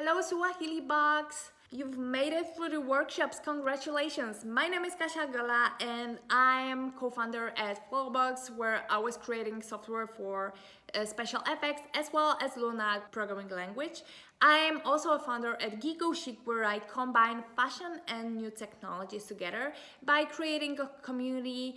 Hello Swahilibox! You've made it through the workshops, congratulations! My name is Kasia Gala and I am co-founder at Swahilibox, where I was creating software for special effects as well as Luna programming language. I am also a founder at Geeko Chic, where I combine fashion and new technologies together by creating a community,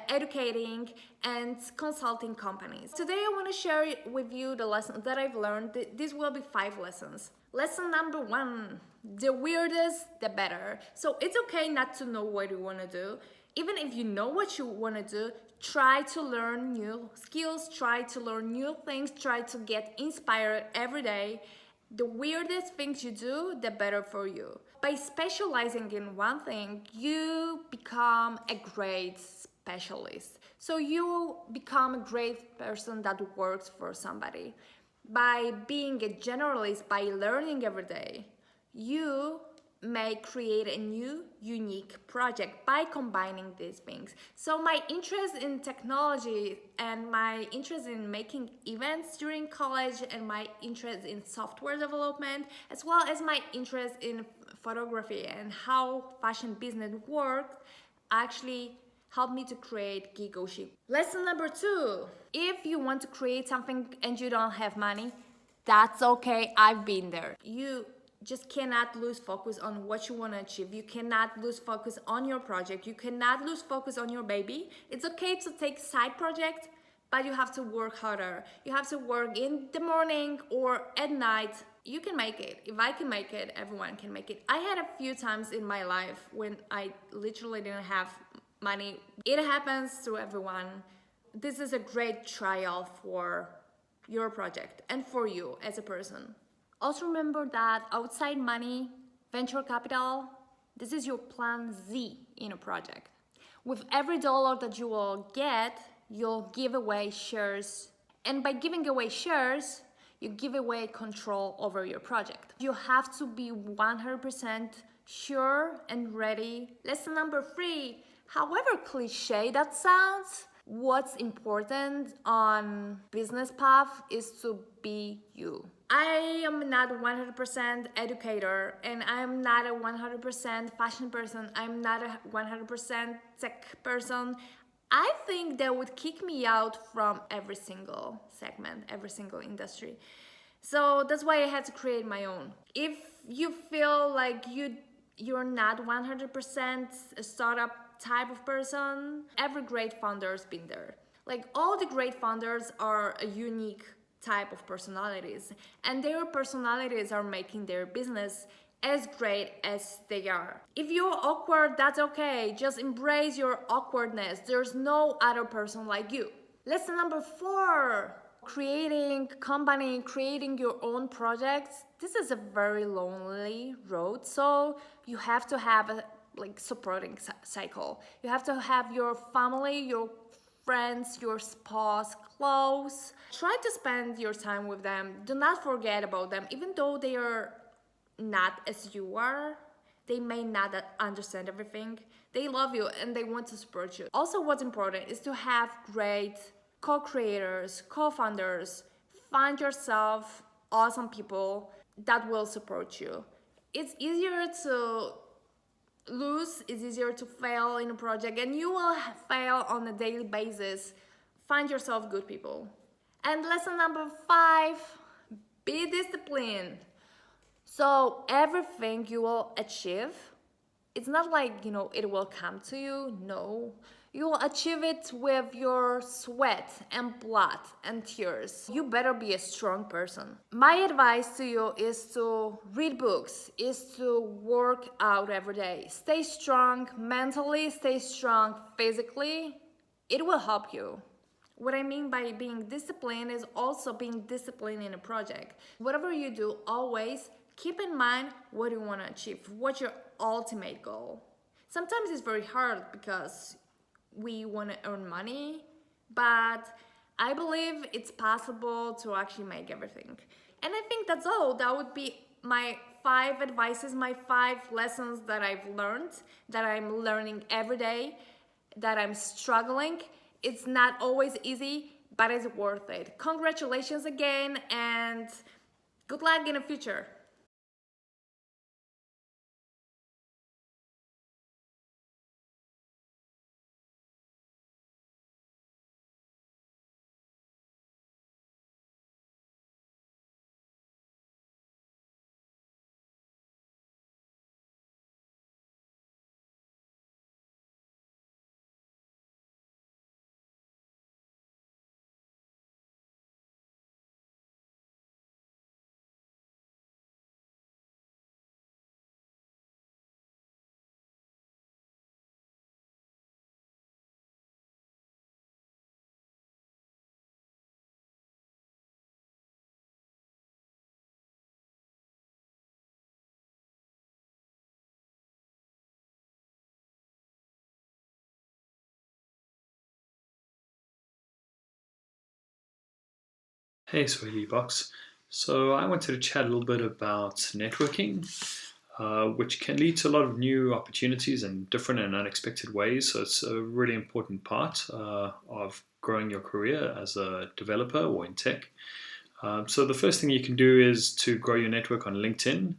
educating and consulting companies. Today I want to share with you the lessons that I've learned. These will be 5 lessons. Lesson number 1, the weirdest, the better. So it's okay not to know what you want to do. Even if you know what you want to do, try to learn new skills, try to learn new things, try to get inspired every day. The weirdest things you do, the better for you. By specializing in one thing, you become a great specialist. So you become a great person that works for somebody. By being a generalist, by learning every day, you may create a new, unique project by combining these things. So my interest in technology and my interest in making events during college and my interest in software development, as well as my interest in photography and how fashion business works, actually helped me to create Geeko Chic. Lesson number 2, if you want to create something and you don't have money, that's okay, I've been there. You just cannot lose focus on what you want to achieve. You cannot lose focus on your project. You cannot lose focus on your baby. It's okay to take side projects, but you have to work harder. You have to work in the morning or at night. You can make it. If I can make it, everyone can make it. I had a few times in my life when I literally didn't have money. It happens to everyone. This is a great trial for your project and for you as a person. Also remember that outside money, venture capital, this is your plan Z in a project. With every dollar that you will get, you'll give away shares. And by giving away shares, you give away control over your project. You have to be 100% sure and ready. Lesson number 3, however cliche that sounds, what's important on business path is to be you. I am not a 100% educator and I'm not a 100% fashion person. I'm not a 100% tech person. I think that would kick me out from every single segment, every single industry. So that's why I had to create my own. If you feel like you're not 100% a startup type of person, every great founder's been there. Like all the great founders are a unique type of personalities, and their personalities are making their business as great as they are. If you're awkward, that's okay. Just embrace your awkwardness. There's no other person like you. Lesson number 4, creating company, creating your own projects. This is a very lonely road, so you have to have a supporting cycle. You have to have your family, your friends, your spouse close. Try to spend your time with them. Do not forget about them. Even though they are not as you are, they may not understand everything. They love you and they want to support you. Also, what's important is to have great co-creators, co-founders. Find yourself awesome people that will support you. It's easier to lose, it's easier to fail in a project, and you will fail on a daily basis. Find yourself good people. And lesson number 5, be disciplined. So everything you will achieve, it's not like it will come to you. No, you will achieve it with your sweat and blood and tears. You better be a strong person. My advice to you is to read books, is to work out every day. Stay strong mentally, stay strong physically. It will help you. What I mean by being disciplined is also being disciplined in a project. Whatever you do, always keep in mind what you want to achieve, what's your ultimate goal. Sometimes it's very hard because we want to earn money, but I believe it's possible to actually make everything. And I think that's all. That would be my 5 advices, my 5 lessons that I've learned, that I'm learning every day, that I'm struggling. It's not always easy, but it's worth it. Congratulations again, and good luck in the future. Hey, Swahilibox. So I wanted to chat a little bit about networking, which can lead to a lot of new opportunities in different and unexpected ways. So it's a really important part of growing your career as a developer or in tech. So the first thing you can do is to grow your network on LinkedIn,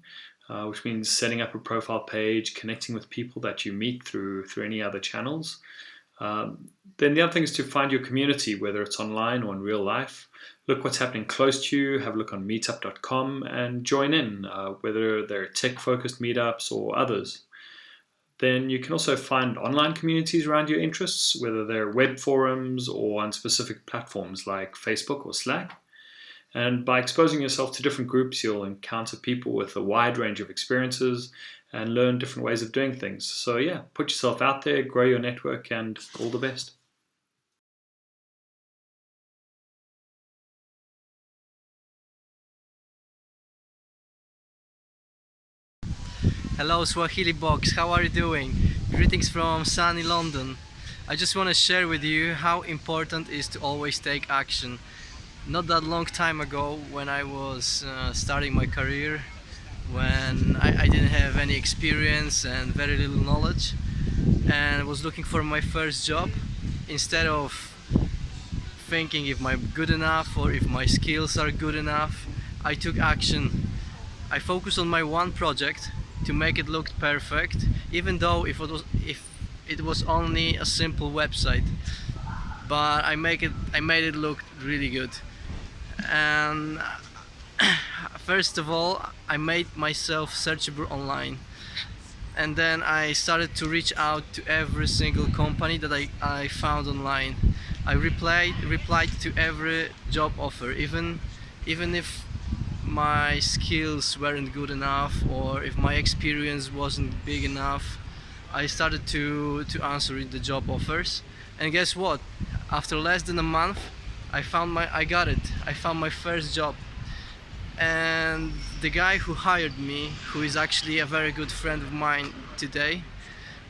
which means setting up a profile page, connecting with people that you meet through any other channels. Um, then the other thing is to find your community, whether it's online or in real life. Look what's happening close to you, have a look on meetup.com and join in, whether they're tech-focused meetups or others. Then you can also find online communities around your interests, whether they're web forums or on specific platforms like Facebook or Slack. And by exposing yourself to different groups, you'll encounter people with a wide range of experiences and learn different ways of doing things. So yeah, put yourself out there, grow your network, and all the best. Hello Swahilibox, how are you doing? Greetings from sunny London. I just want to share with you how important it is to always take action. Not that long time ago, when I was starting my career, when I didn't have any experience and very little knowledge, and was looking for my first job, instead of thinking if I'm good enough or if my skills are good enough, I took action. I focused on my one project to make it look perfect, even though if it was only a simple website, but I made it look really good. And first of all, I made myself searchable online, and then I started to reach out to every single company that I found online. I replied to every job offer, even if my skills weren't good enough or if my experience wasn't big enough. I started to answer the job offers, and guess what? After less than a month, I got it. I found my first job, and the guy who hired me, who is actually a very good friend of mine today,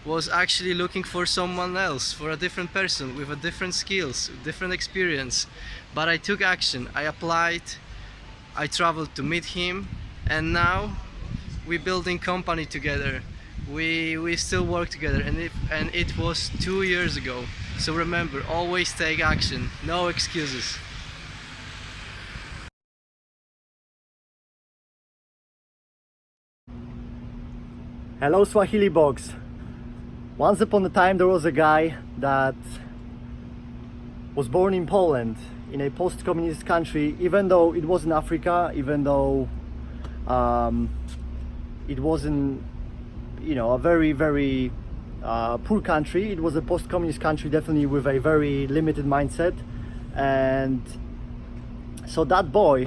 was actually looking for someone else, for a different person with a different skills, different experience. But I took action. I applied. I traveled to meet him, and now we building company together. We still work together, and it was 2 years ago. So remember, always take action. No excuses. Hello Swahilibox. Once upon a time there was a guy that was born in Poland, in a post-communist country, even though it was in Africa, even though it wasn't, a very poor country. It was a post-communist country, definitely with a very limited mindset. And so that boy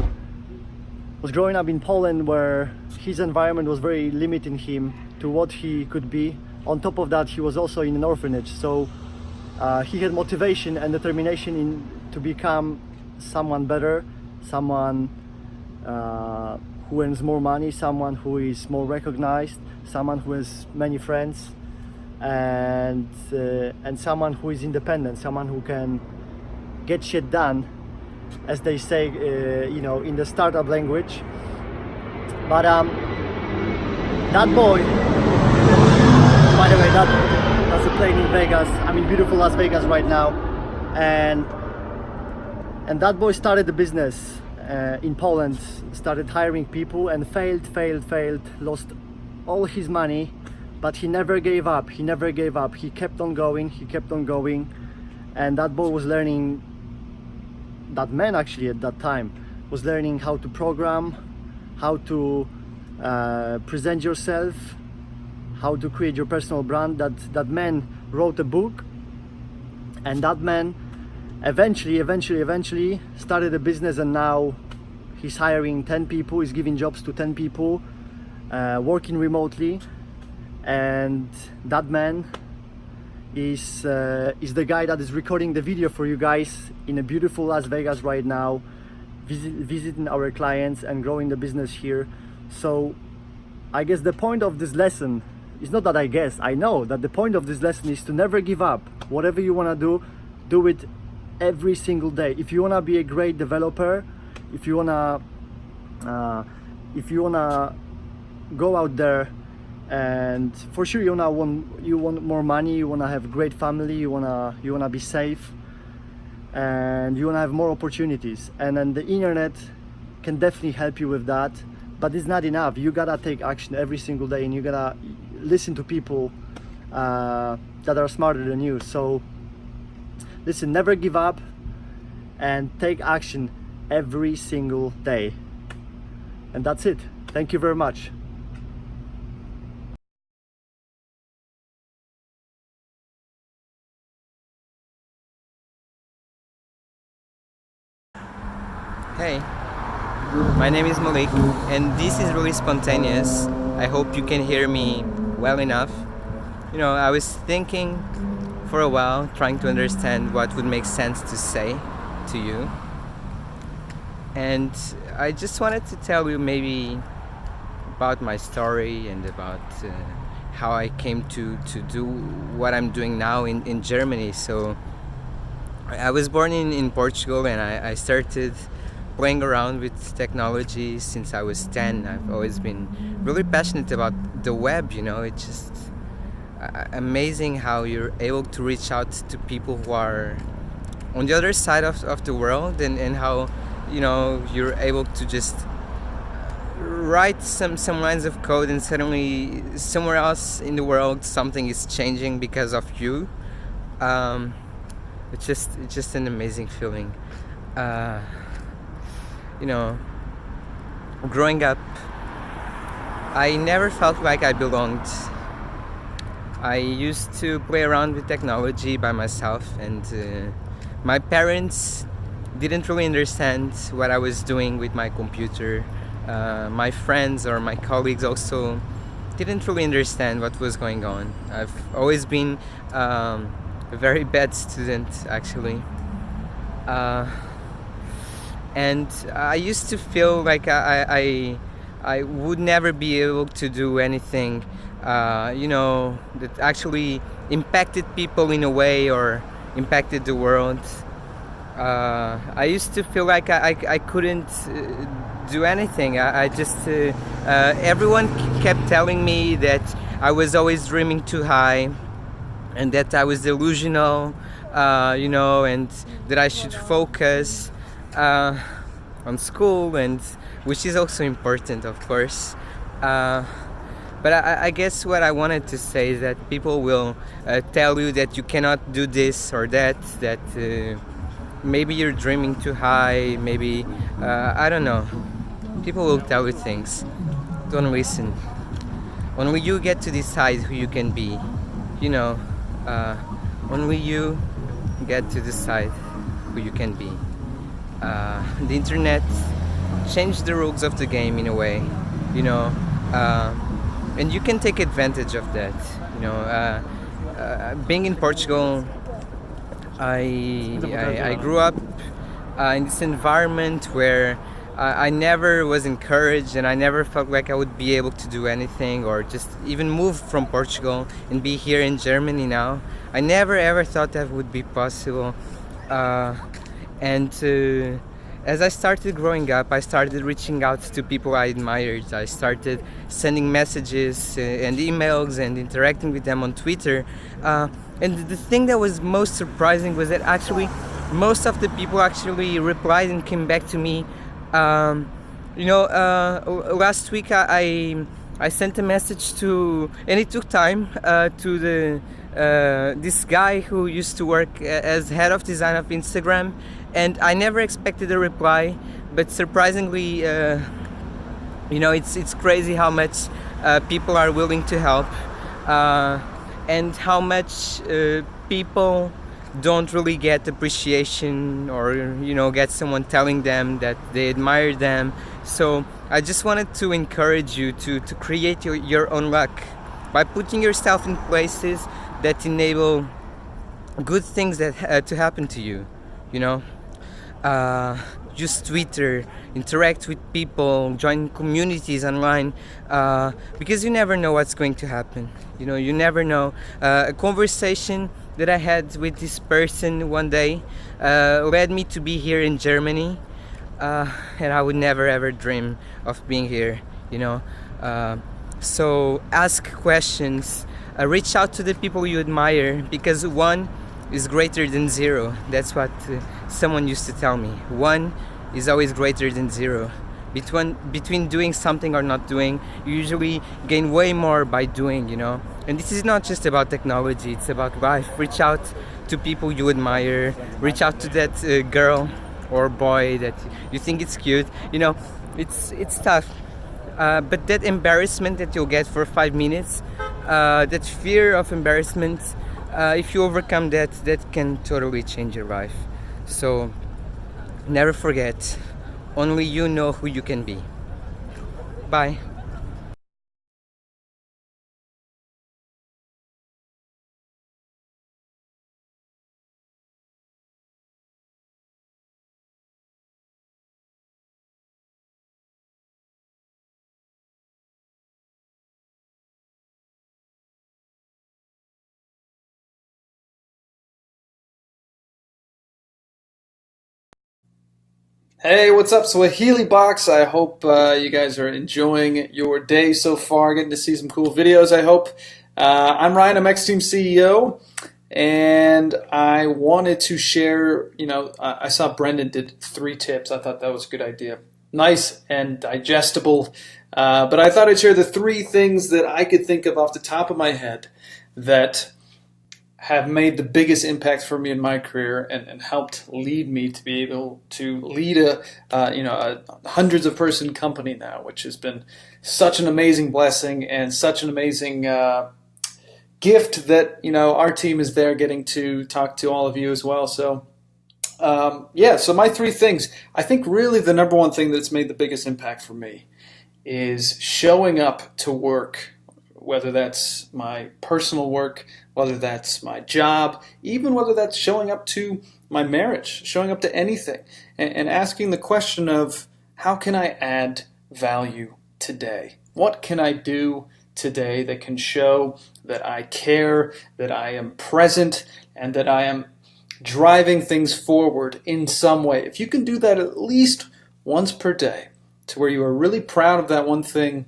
was growing up in Poland, where his environment was very limiting him to what he could be. On top of that, he was also in an orphanage, so he had motivation and determination to become someone better, someone who earns more money, someone who is more recognized, someone who has many friends, and someone who is independent, someone who can get shit done, as they say, in the startup language. But that boy, by the way, that's a plane in Vegas. I'm in beautiful Las Vegas right now, and that boy started a business in Poland, started hiring people, and failed, lost all his money, but he never gave up. He kept on going, and that boy was learning. That man actually at that time was learning how to program, how to present yourself, how to create your personal brand. That man wrote a book, and that man eventually started a business, and now he's hiring 10 people, he's giving jobs to 10 people, working remotely. And that man is the guy that is recording the video for you guys in a beautiful Las Vegas right now, visiting our clients and growing the business here. So I guess the point of this lesson is not that I know that the point of this lesson is to never give up. Whatever you want to do it every single day. If you want to be a great developer, if you wanna go out there, and for sure you want more money, you wanna have a great family, you wanna be safe, and you wanna have more opportunities, and then the internet can definitely help you with that, but it's not enough. You gotta take action every single day, and you gotta listen to people that are smarter than you. So listen, never give up and take action every single day. And that's it. Thank you very much. Hey, my name is Malik, and this is really spontaneous. I hope you can hear me well enough. You know, I was thinking for a while, trying to understand what would make sense to say to you. And I just wanted to tell you maybe about my story and about how I came to do what I'm doing now in Germany. So I was born in Portugal, and I started playing around with technology since I was 10. I've always been really passionate about the web, you know. It's just amazing how you're able to reach out to people who are on the other side of the world, and how, you know, you're able to just write some lines of code, and suddenly somewhere else in the world something is changing because of you. It's just an amazing feeling. You know, growing up, I never felt like I belonged. I used to play around with technology by myself, and my parents didn't really understand what I was doing with my computer. My friends or my colleagues also didn't really understand what was going on. I've always been a very bad student, actually. And I used to feel like I would never be able to do anything, you know, that actually impacted people in a way or impacted the world. I used to feel like I couldn't do anything. I just everyone kept telling me that I was always dreaming too high, and that I was delusional, you know, and that I should focus on school, and which is also important, of course. But I guess what I wanted to say is that people will tell you that you cannot do this or that maybe you're dreaming too high, maybe, I don't know. People will tell you things. Don't listen. Only you get to decide who you can be. You know, only you get to decide who you can be. The internet changed the rules of the game in a way, you know, and you can take advantage of that. You know, being in Portugal, I grew up in this environment where I never was encouraged, and I never felt like I would be able to do anything or just even move from Portugal and be here in Germany now. I never ever thought that would be possible. And as I started growing up, I started reaching out to people I admired. I started sending messages and emails and interacting with them on Twitter. And the thing that was most surprising was that actually most of the people actually replied and came back to me. You know, last week I sent a message to, and it took time, to this guy who used to work as head of design of Instagram, and I never expected a reply, but surprisingly, you know, it's crazy how much people are willing to help, and how much people don't really get appreciation or, you know, get someone telling them that they admire them. So I just wanted to encourage you to create your own luck by putting yourself in places that enable good things that to happen to you. You know, use Twitter, interact with people, join communities online, because you never know what's going to happen. You know, you never know. A conversation that I had with this person one day led me to be here in Germany. and I would never ever dream of being here, you know. So ask questions, reach out to the people you admire, because one is greater than zero. That's what someone used to tell me. One is always greater than zero. Between doing something or not doing, you usually gain way more by doing, you know. And this is not just about technology, it's about life. Reach out to people you admire, reach out to that girl or boy that you think it's cute, you know. It's tough, but that embarrassment that you'll get for 5 minutes, that fear of embarrassment, if you overcome that, that can totally change your life. So never forget, only you know who you can be. Bye. Hey, what's up, Swahilibox? I hope you guys are enjoying your day so far, getting to see some cool videos, I hope. I'm Ryan, I'm X-Team CEO, and I wanted to share, I saw Brendan did 3 tips. I thought that was a good idea. Nice and digestible, but I thought I'd share the 3 things that I could think of off the top of my head that have made the biggest impact for me in my career and helped lead me to be able to lead a hundreds of person company now, which has been such an amazing blessing and such an amazing gift that our team is there getting to talk to all of you as well. So so my 3 things. I think really the number one thing that's made the biggest impact for me is showing up to work, whether that's my personal work, whether that's my job, even whether that's showing up to my marriage, showing up to anything, and asking the question of, how can I add value today? What can I do today that can show that I care, that I am present, and that I am driving things forward in some way? If you can do that at least once per day, to where you are really proud of that one thing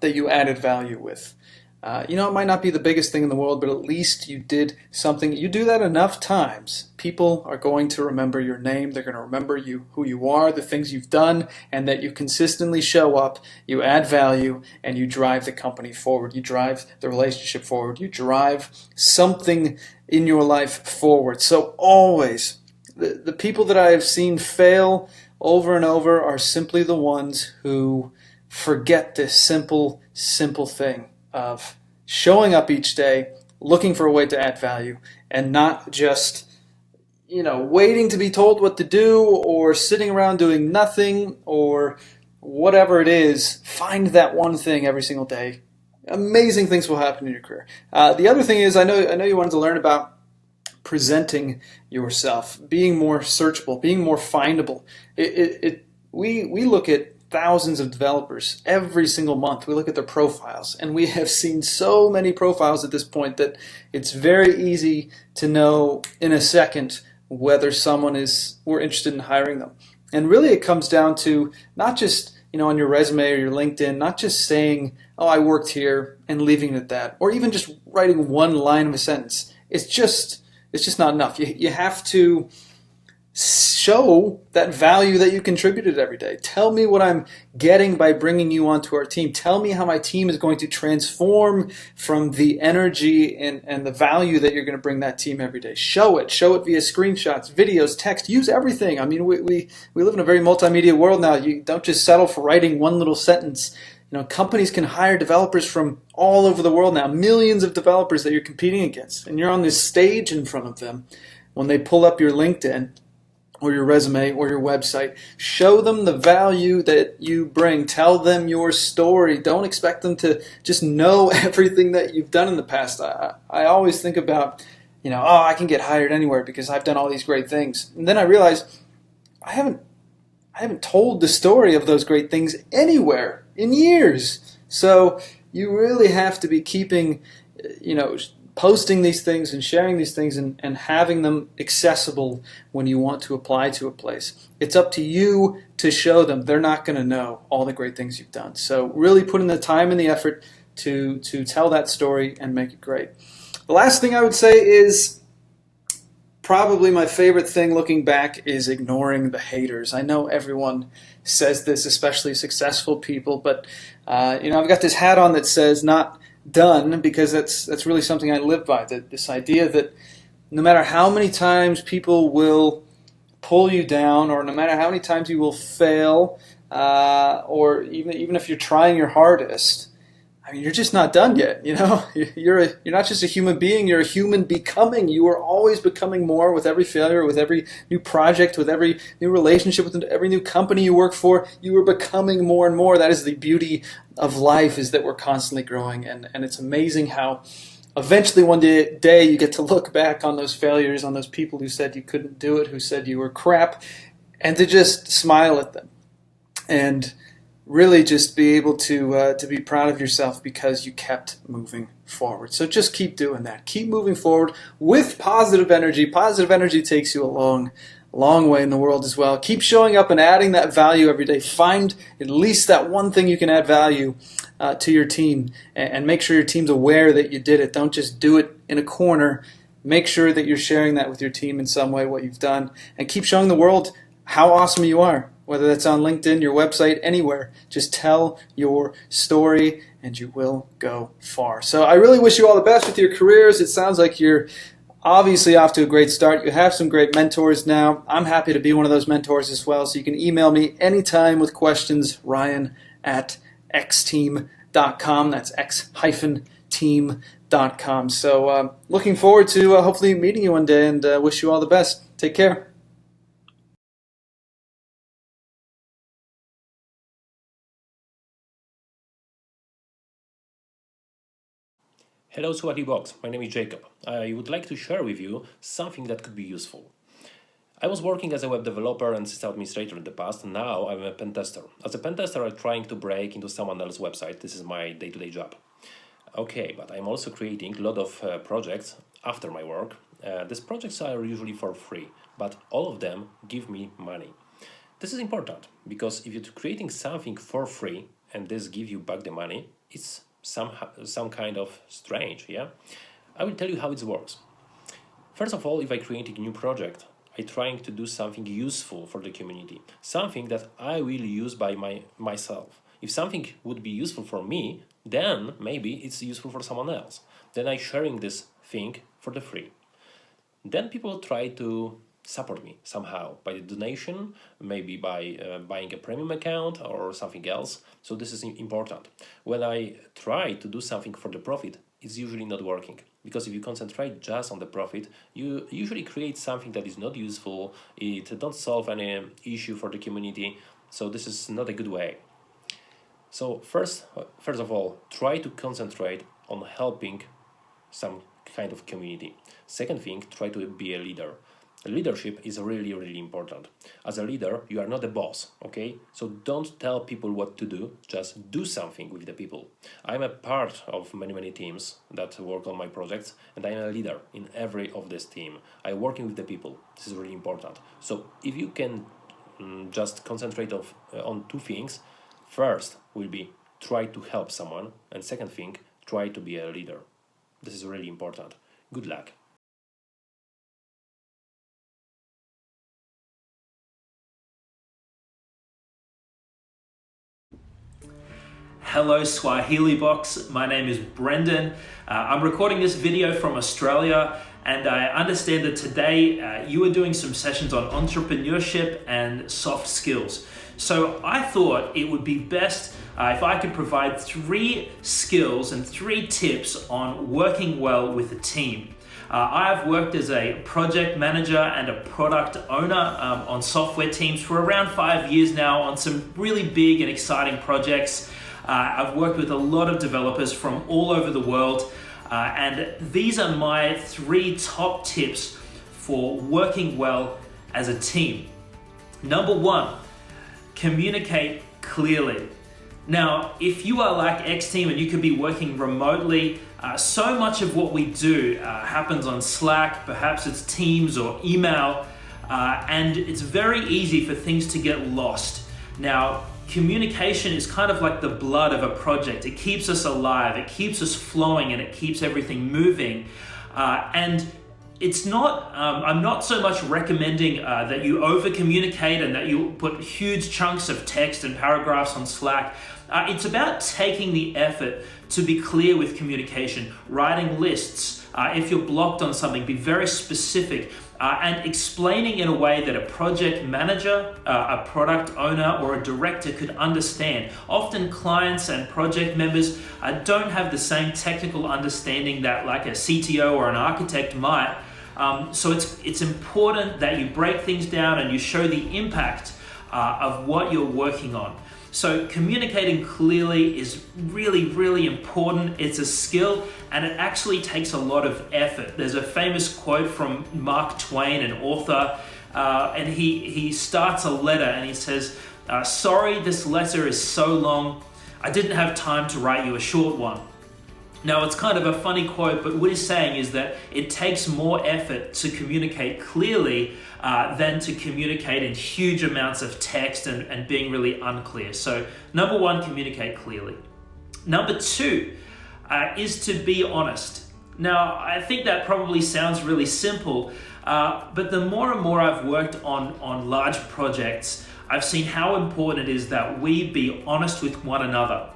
that you added value with. It might not be the biggest thing in the world, but at least you did something. You do that enough times, people are going to remember your name. They're going to remember you, who you are, the things you've done, and that you consistently show up, you add value, and you drive the company forward. You drive the relationship forward. You drive something in your life forward. So always, the people that I have seen fail over and over are simply the ones who forget this simple thing of showing up each day, looking for a way to add value, and not just waiting to be told what to do or sitting around doing nothing or whatever it is. Find that one thing every single day. Amazing things will happen in your career. The other thing is, I know you wanted to learn about presenting yourself, being more searchable, being more findable. We look at thousands of developers every single month. We look at their profiles, and we have seen so many profiles at this point that it's very easy to know in a second whether we're interested in hiring them. And really it comes down to not just on your resume or your LinkedIn, not just saying, oh, I worked here, and leaving it at that, or even just writing one line of a sentence. It's just not enough. You have to show that value that you contributed every day. Tell me what I'm getting by bringing you onto our team. Tell me how my team is going to transform from the energy and the value that you're going to bring that team every day. Show it via screenshots, videos, text. Use everything. I mean, we live in a very multimedia world now. You don't just settle for writing one little sentence. Companies can hire developers from all over the world now, millions of developers that you're competing against, and you're on this stage in front of them. When they pull up your LinkedIn or your resume or your website, show them the value that you bring. Tell them your story. Don't expect them to just know everything that you've done in the past. I always think about, I can get hired anywhere because I've done all these great things. And then I realize I haven't told the story of those great things anywhere in years. So you really have to be keeping, posting these things and sharing these things and having them accessible when you want to apply to a place. It's up to you to show them. They're not going to know all the great things you've done. So really put in the time and the effort to tell that story and make it great. The last thing I would say is probably my favorite thing looking back is ignoring the haters. I know everyone says this, especially successful people, but I've got this hat on that says not done, because that's really something I live by. This idea that no matter how many times people will pull you down, or no matter how many times you will fail, or even if you're trying your hardest, I mean, you're just not done yet. You're not just a human being. You're a human becoming. You are always becoming more with every failure, with every new project, with every new relationship, with every new company you work for. You are becoming more and more. That is the beauty of life, is that we're constantly growing. And it's amazing how eventually one day you get to look back on those failures, on those people who said you couldn't do it, who said you were crap, and to just smile at them. And really just be able to be proud of yourself because you kept moving forward. So just keep doing that. Keep moving forward with positive energy. Positive energy takes you a long way in the world as well. Keep showing up and adding that value every day. Find at least that one thing you can add value to your team, and make sure your team's aware that you did it. Don't just do it in a corner. Make sure that you're sharing that with your team in some way, what you've done, and keep showing the world how awesome you are. Whether that's on LinkedIn, your website, anywhere. Just tell your story and you will go far. So I really wish you all the best with your careers. It sounds like you're obviously off to a great start. You have some great mentors now. I'm happy to be one of those mentors as well. So you can email me anytime with questions, ryan@xteam.com. That's x-team.com. So looking forward to hopefully meeting you one day, and wish you all the best. Take care. Hello Swahilibox, my name is Jacob. I would like to share with you something that could be useful. I was working as a web developer and system administrator in the past, and now I'm a pen tester. As a pen tester, I'm trying to break into someone else's website. This is my day-to-day job. Okay, but I'm also creating a lot of projects after my work. These projects are usually for free, but all of them give me money. This is important, because if you're creating something for free and this gives you back the money, it's some kind of strange, yeah? I will tell you how it works. First of all, if I create a new project, I'm trying to do something useful for the community, something that I will use by myself. If something would be useful for me, then maybe it's useful for someone else. Then I'm sharing this thing for the free. Then people try to support me somehow by the donation, maybe by buying a premium account or something else. So this is important. When I try to do something for the profit, it's usually not working, because if you concentrate just on the profit, you usually create something that is not useful. It don't solve any issue for the community. So this is not a good way. So first of all, try to concentrate on helping some kind of community. Second thing, try to be a leader. Leadership is really, really important. As a leader, you are not a boss, okay? So don't tell people what to do, just do something with the people. I'm a part of many teams that work on my projects, and I'm a leader in every of this team. I'm working with the people. This is really important. So if you can just concentrate on two things, first will be try to help someone, and second thing, try to be a leader. This is really important. Good luck. Hello Swahilibox, my name is Brendan. I'm recording this video from Australia, and I understand that today you are doing some sessions on entrepreneurship and soft skills. So I thought it would be best if I could provide 3 skills and 3 tips on working well with a team. I've worked as a project manager and a product owner on software teams for around 5 years now on some really big and exciting projects. I've worked with a lot of developers from all over the world, and these are my 3 top tips for working well as a team. Number 1, communicate clearly. Now, if you are like X Team and you could be working remotely So much of what we do happens on Slack, perhaps it's Teams or email, and it's very easy for things to get lost. Now, communication is kind of like the blood of a project. It keeps us alive, it keeps us flowing, and it keeps everything moving. And it's not, I'm not so much recommending that you over communicate and that you put huge chunks of text and paragraphs on Slack. It's about taking the effort to be clear with communication, writing lists. If you're blocked on something, be very specific, and explaining in a way that a project manager, a product owner, or a director could understand. Often clients and project members don't have the same technical understanding that like a CTO or an architect might. So it's important that you break things down and you show the impact of what you're working on. So communicating clearly is really, really important. It's a skill and it actually takes a lot of effort. There's a famous quote from Mark Twain, an author, and he starts a letter and he says, sorry, this letter is so long, I didn't have time to write you a short one. Now, it's kind of a funny quote, but what he's saying is that it takes more effort to communicate clearly than to communicate in huge amounts of text and being really unclear. So, number one, communicate clearly. Number two is to be honest. Now, I think that probably sounds really simple, but the more and more I've worked on large projects, I've seen how important it is that we be honest with one another.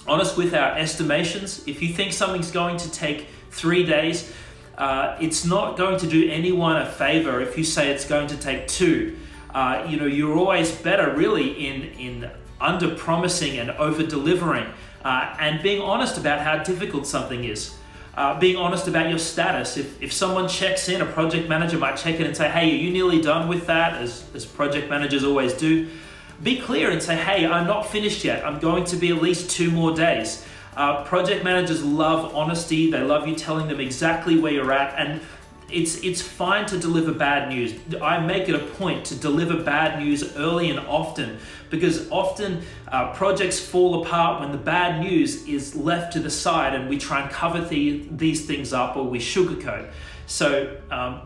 Honest with our estimations. If you think something's going to take 3 days, it's not going to do anyone a favor if you say it's going to take 2. You're always better really in under promising and over delivering, and being honest about how difficult something is. Being honest about your status. If someone checks in, a project manager might check in and say, hey, are you nearly done with that? As project managers always do. Be clear and say, hey, I'm not finished yet. I'm going to be at least 2 more days. Project managers love honesty. They love you telling them exactly where you're at. And it's fine to deliver bad news. I make it a point to deliver bad news early and often, because often projects fall apart when the bad news is left to the side and we try and cover these things up, or we sugarcoat. So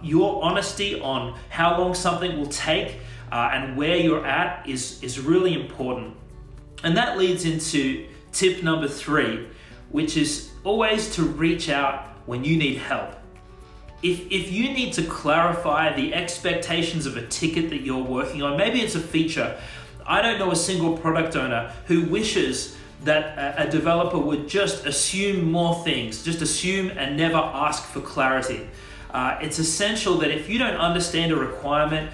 your honesty on how long something will take and where you're at is really important. And that leads into tip number 3, which is always to reach out when you need help. If you need to clarify the expectations of a ticket that you're working on, maybe it's a feature. I don't know a single product owner who wishes that a developer would just assume more things, just assume and never ask for clarity. It's essential that if you don't understand a requirement,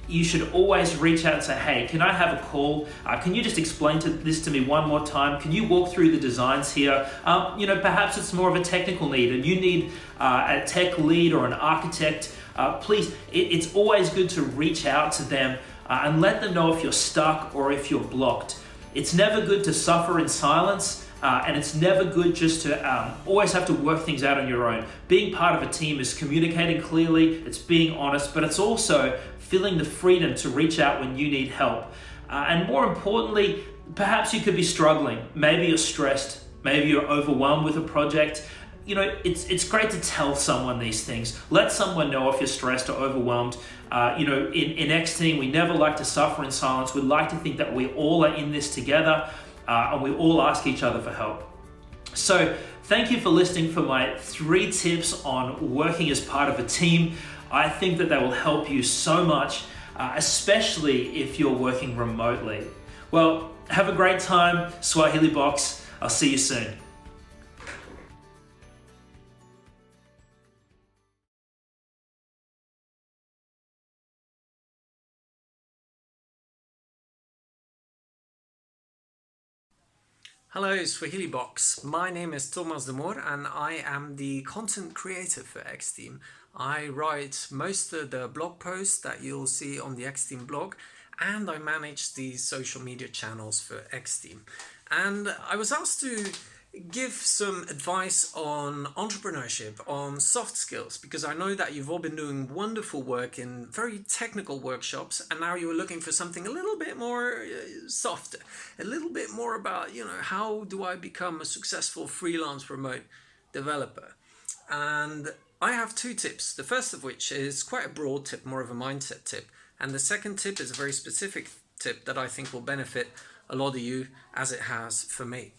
you should always reach out and say, hey, can I have a call? Can you just explain this to me one more time? Can you walk through the designs here? Perhaps it's more of a technical need and you need a tech lead or an architect. Please, it's always good to reach out to them and let them know if you're stuck or if you're blocked. It's never good to suffer in silence, and it's never good just to always have to work things out on your own. Being part of a team is communicating clearly, it's being honest, but it's also feeling the freedom to reach out when you need help. And more importantly, perhaps you could be struggling. Maybe you're stressed, maybe you're overwhelmed with a project. It's great to tell someone these things. Let someone know if you're stressed or overwhelmed. In X Team, we never like to suffer in silence. We like to think that we all are in this together, and we all ask each other for help. So thank you for listening for my 3 tips on working as part of a team. I think that they will help you so much, especially if you're working remotely. Well, have a great time, Swahilibox. I'll see you soon. Hello, Swahilibox. My name is Thomas de Moor and I am the content creator for X-Team. I write most of the blog posts that you'll see on the X-Team blog, and I manage the social media channels for X-Team. And I was asked to give some advice on entrepreneurship, on soft skills, because I know that you've all been doing wonderful work in very technical workshops, and now you're looking for something a little bit more softer, a little bit more about, how do I become a successful freelance remote developer. And I have two tips. The first of which is quite a broad tip, more of a mindset tip. And the second tip is a very specific tip that I think will benefit a lot of you, as it has for me.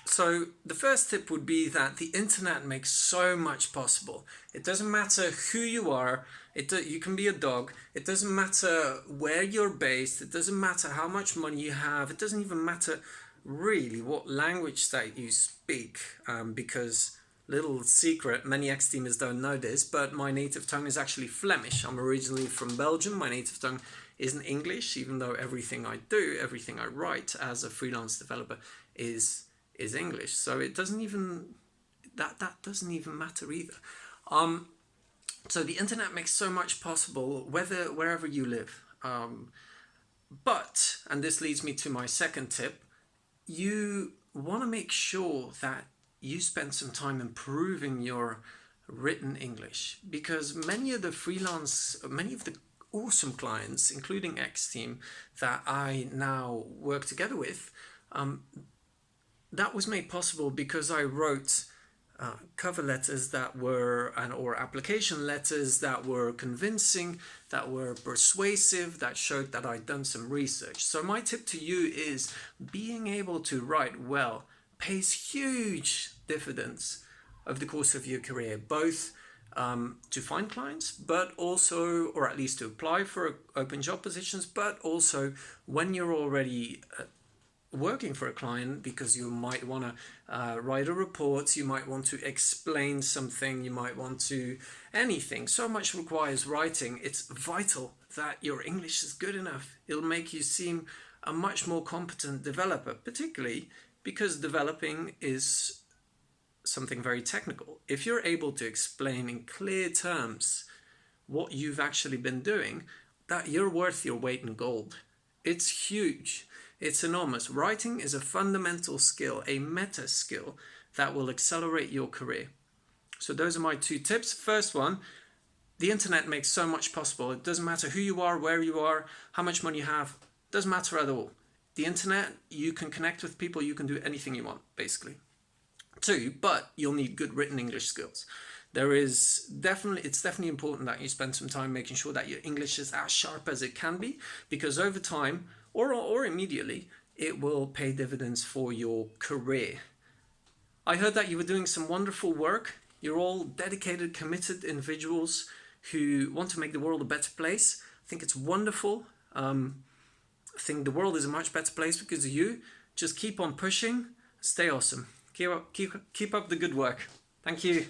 So the first tip would be that the internet makes so much possible. It doesn't matter who you are. You can be a dog. It doesn't matter where you're based. It doesn't matter how much money you have. It doesn't even matter really what language that you speak, because little secret, many ex-teamers don't know this, but my native tongue is actually Flemish. I'm originally from Belgium. My native tongue isn't English, even though everything I do, everything I write as a freelance developer is English. So it doesn't even, that doesn't even matter either. So the internet makes so much possible, wherever you live. But, and this leads me to my second tip, you want to make sure that you spend some time improving your written English, because many of the awesome clients, including X-Team, that I now work together with, that was made possible because I wrote cover letters that were, or application letters that were convincing, that were persuasive, that showed that I'd done some research. So my tip to you is being able to write well pays huge dividends over the course of your career, both to find clients, but also, or at least to apply for open job positions, but also when you're already working for a client, because you might want to write a report, you might want to explain something, you might want to anything. So much requires writing. It's vital that your English is good enough. It'll make you seem a much more competent developer, particularly because developing is something very technical. If you're able to explain in clear terms what you've actually been doing, that you're worth your weight in gold. It's huge. It's enormous. Writing is a fundamental skill, a meta skill that will accelerate your career. So those are my two tips. First one, the internet makes so much possible. It doesn't matter who you are, where you are, how much money you have. It doesn't matter at all. The internet, you can connect with people, you can do anything you want, basically. Two, but you'll need good written English skills. It's definitely important that you spend some time making sure that your English is as sharp as it can be, because over time, or immediately, it will pay dividends for your career. I heard that you were doing some wonderful work. You're all dedicated, committed individuals who want to make the world a better place. I think it's wonderful. I think the world is a much better place because of you. Just keep on pushing. Stay awesome. Keep up the good work. Thank you.